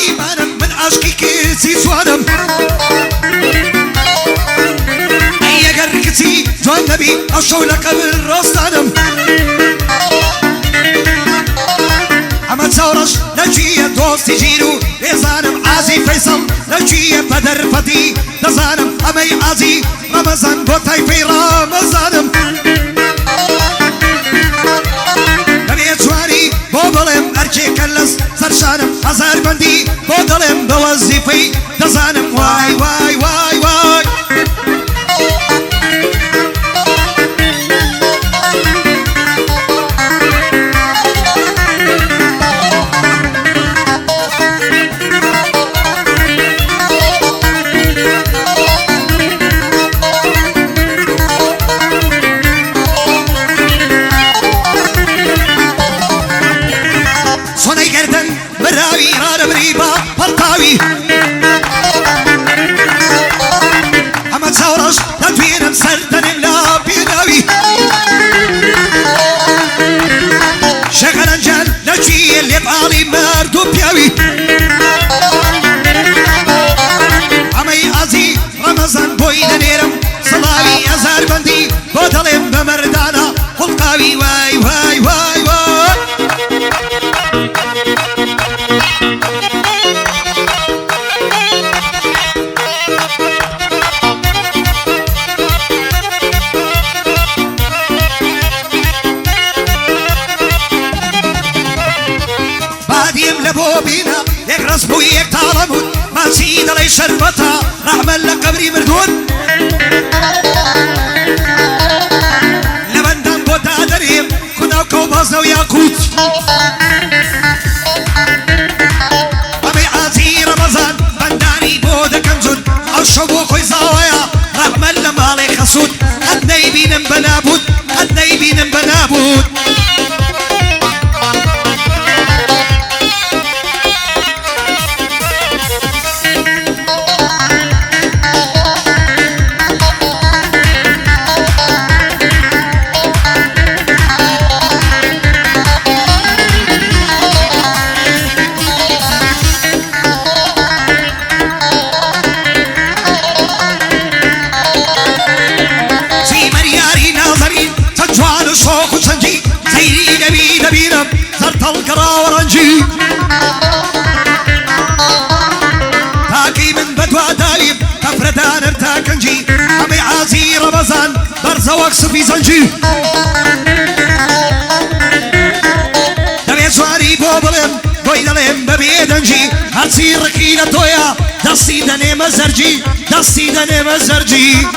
إيمانم من عشقي كيسي سوانم أي قركتي جوان نبي أشو لقبل رستانم أما تصورش نجية دوستي جيرو لزانم عازي فيصل نجية بدر فتي دزانم أمي عازي رمضان بوتاي في رمضانم نبي جواني بوبلم أرجي كلس سرشانم هزار بندي بودلم بوظيفي دزانم واي واي واي واي أما تصورش تدوينم سردن لا بيناوي شغل انجل نجي اللي بقالي مردو بياوي أمي عزي رمضان بوين نيرم صلاوي أزار بندي بودلم بمردانا خلقاوي واي واي واي واي لبوبينا يقرص بويك طالمون ما نسيد لي شربتها رحمل لقبري مردود لبندم بودا دريم كنا وكوبازنا وياكوت أمي عازي رمضان بنداني بودا كنزون أشبو خوي زاويا رحمل لمالي خسود أدنا يبين بنابود أدنا يبين بنابود القرا ورنجي تاكي من بدوى دايب تفردان ارتاكنجي أمي عازي رمضان برزا وقص في زنجي دبي سواري بوبلم دويدلم ببيدنجي هتصير ركيلة تويا دستي دني مزرجي دستي دني مزرجي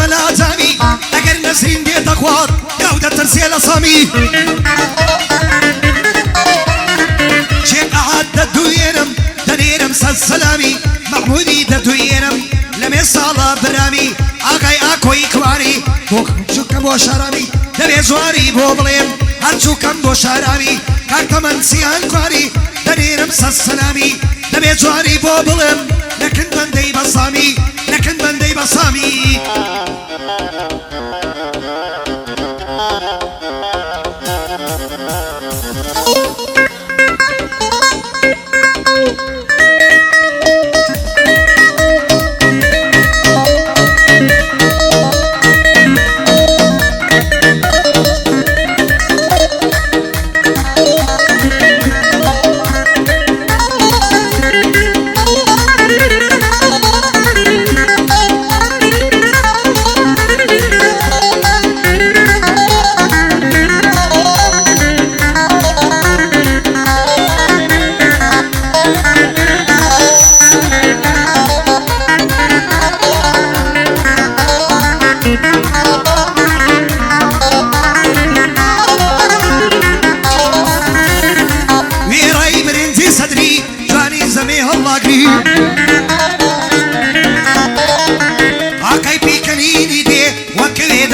ملازمي اگر نسرين بيت اخوات جودة ترسيل صامي شيخ احد ددوينم دنيرم سلامي محمودي ددوينم لمي صالة برامي اقاي اكوي كواري بوخ شكم بو شرامي دبي زواري بوبليم هر شكم بو شرامي كارتمن سيان كواري دنيرم سلامي دبي زواري بوبليم لكن بندي بصامي لكن بندي بصامي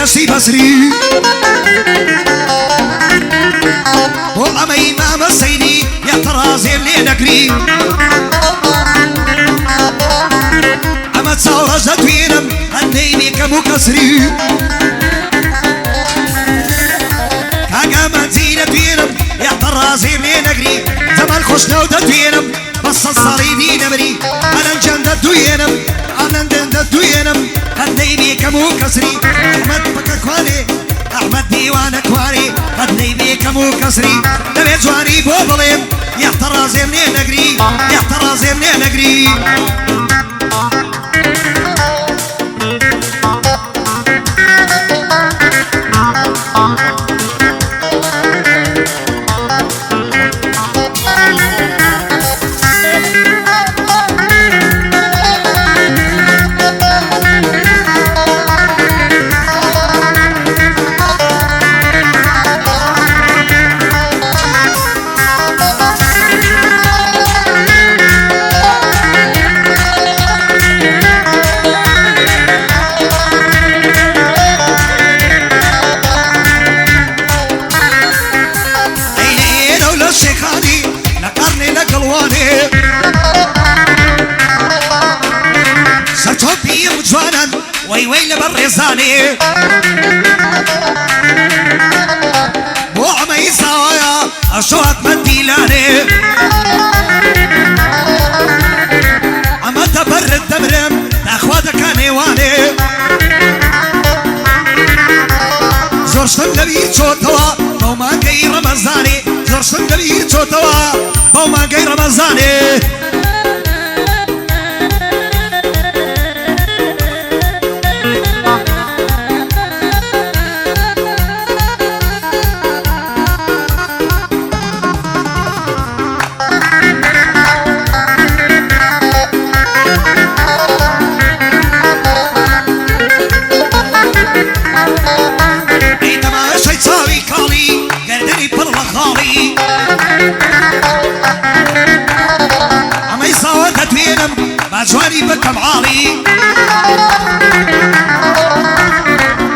دسي بسري وأما إمام السيدي يعترازي اللي نقري أما تصور زدوينم النيني كمو كسري كاقا منزينة دوينم يعترازي اللي نقري زمان خشنا ودوينم بس الصريدي نمري أنا الجنة دوينم أنا الجنة دوينم النيني كمو كسري أحمد بكا كواني أحمد ديوان كواني النيني كمو كسري نبي جواني بوبليم يعترازي اللي نقري يعترازي اللي نقري ويويل بالرزاني بو عمي سوايا أشوهك منديلاني أما تبرد دمرم تأخواتك نيواني زورشتن دبير چوتوا بوما قي رمزاني زورشتن دبير چوتوا بوما قي رمزاني جواني بكم عالي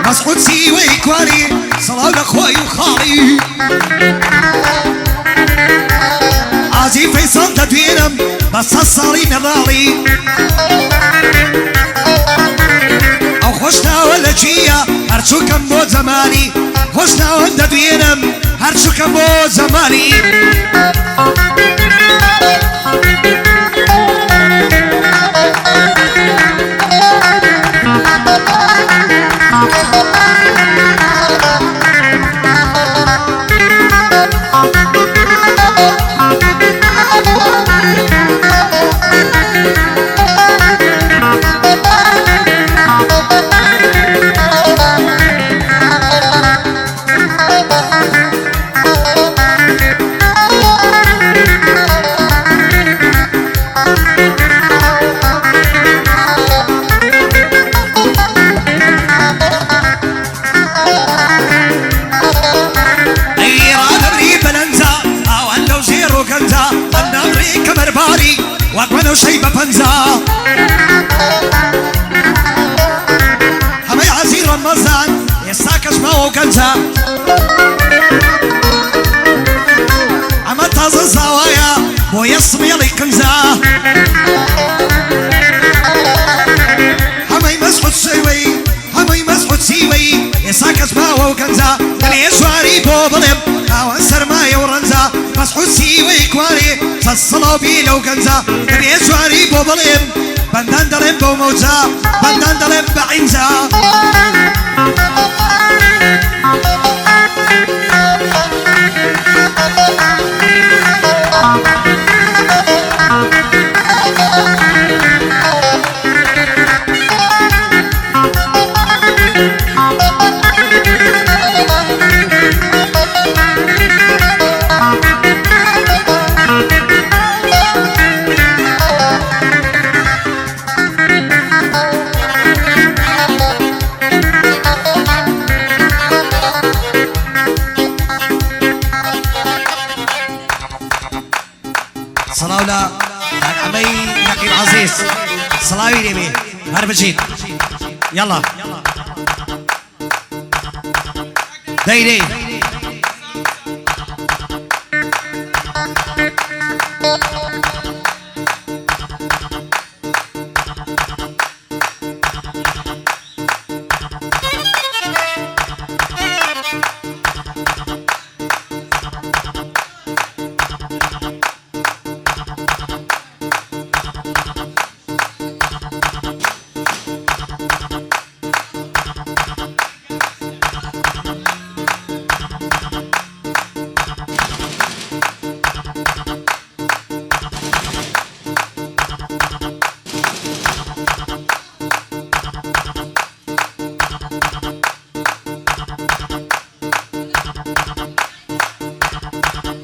مسعود سيوي كواني صلاة لأخوي وخالي عازي فيصل تدوينم بس الصاري نضالي أو خوشنا ولا جيا هرشو كم بو زماني خوشنا ولا تدوينم هرشو كم بو زماني وانا وشيبة بنزا همي عزيز رمضان يساكش ماو كنزا عما تازن زوايا بو يصمي لي كنزا همي مسعود سيوي همي مسعود سيوي يساكش ماو كنزا دلي شواري بو ظلم اوان سرماي ورنزا مسعود سيوي كواري تصلوا بي لو كنزا دلي شواري بو ظلم بندان دلم بو موزا بندان دلم بعينزا صلاولا عمي نقيب عزيز صلاوي لي بيه هرب جيت يلا دايري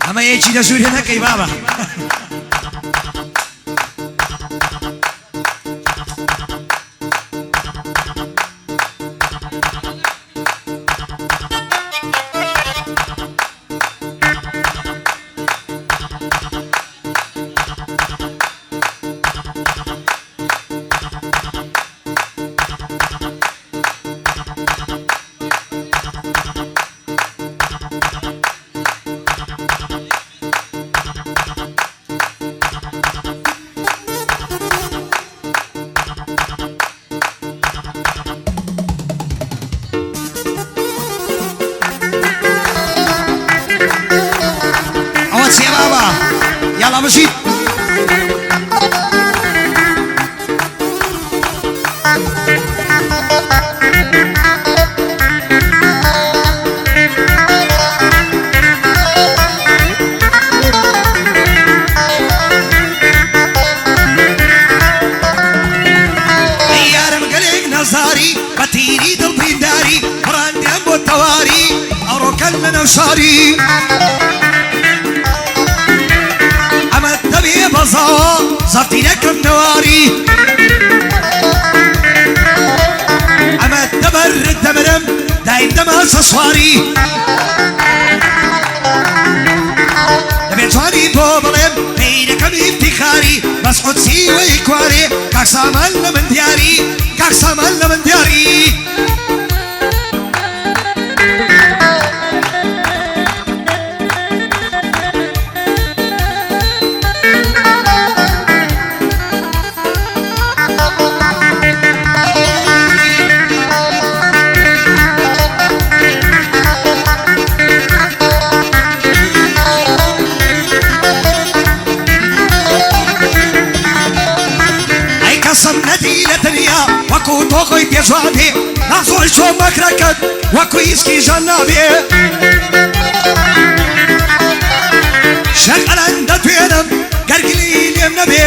اما يجي لزور هناك يا بابا عوض يا بابا يلا مشيت نظاري بطيري دلبين داري براندي أبو التواري أروكن من وشاري عمد تبي بزاوة صفتي لكم نواري عمد تبرد دمرم دايم دمها سصواري دميتواني بوبلم بينكم افتخاري بس حدسي ويكواري كاك سامل من دياري كاك سامل من دياري وكو توخي بيجواني نعصو شو مكركت وكو يسكي جنابي شغل عند توينم قرقلي اليم نبي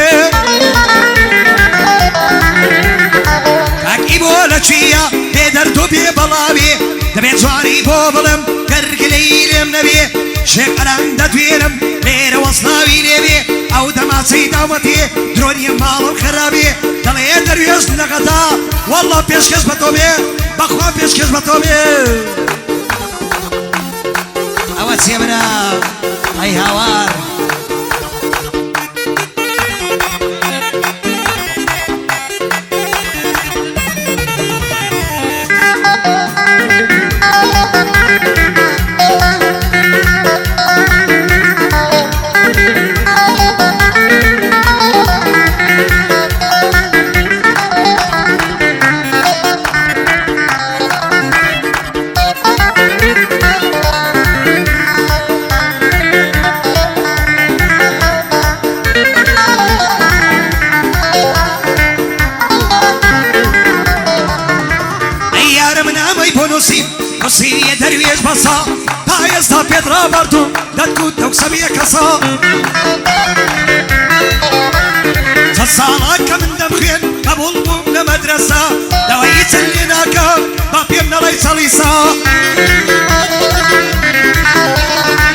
كاك إبولة شوية بيدردو ببلاوي دبي جواني بوبلم قرقلي اليم نبي شغل عند توينم لير وصلاوي ليبي او دماسي دامتي دروني مالو خرابي دلي درويش نغدا والله بيشكش بتوبي بخوا بيشكش بتوبي اوات سيبنا اي هوار وصية درويش بصا تايستا بيدرا بردو دتكوت توكسبية كسا تصالك من دمخين قبول بوم لمدرسة دويت اللي ناكا بابيمنا ليس ليسا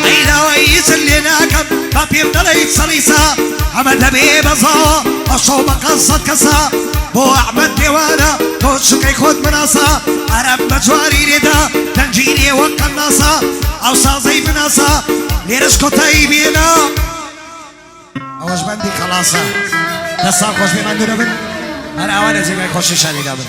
اي دويت اللي ناكا بابيمنا ليس ليسا عمد بي بصا اشو بقصة كسا بو احمد ديوانا توشكي خود مناصا عرب مجواري ريدا تنجيني وقناصا او صازي بناصا ليرشكو طيبينا اوش بندي خلاصا دستان خوش بمندو نبن انا اوانه زي ما يخوشي شالي دابن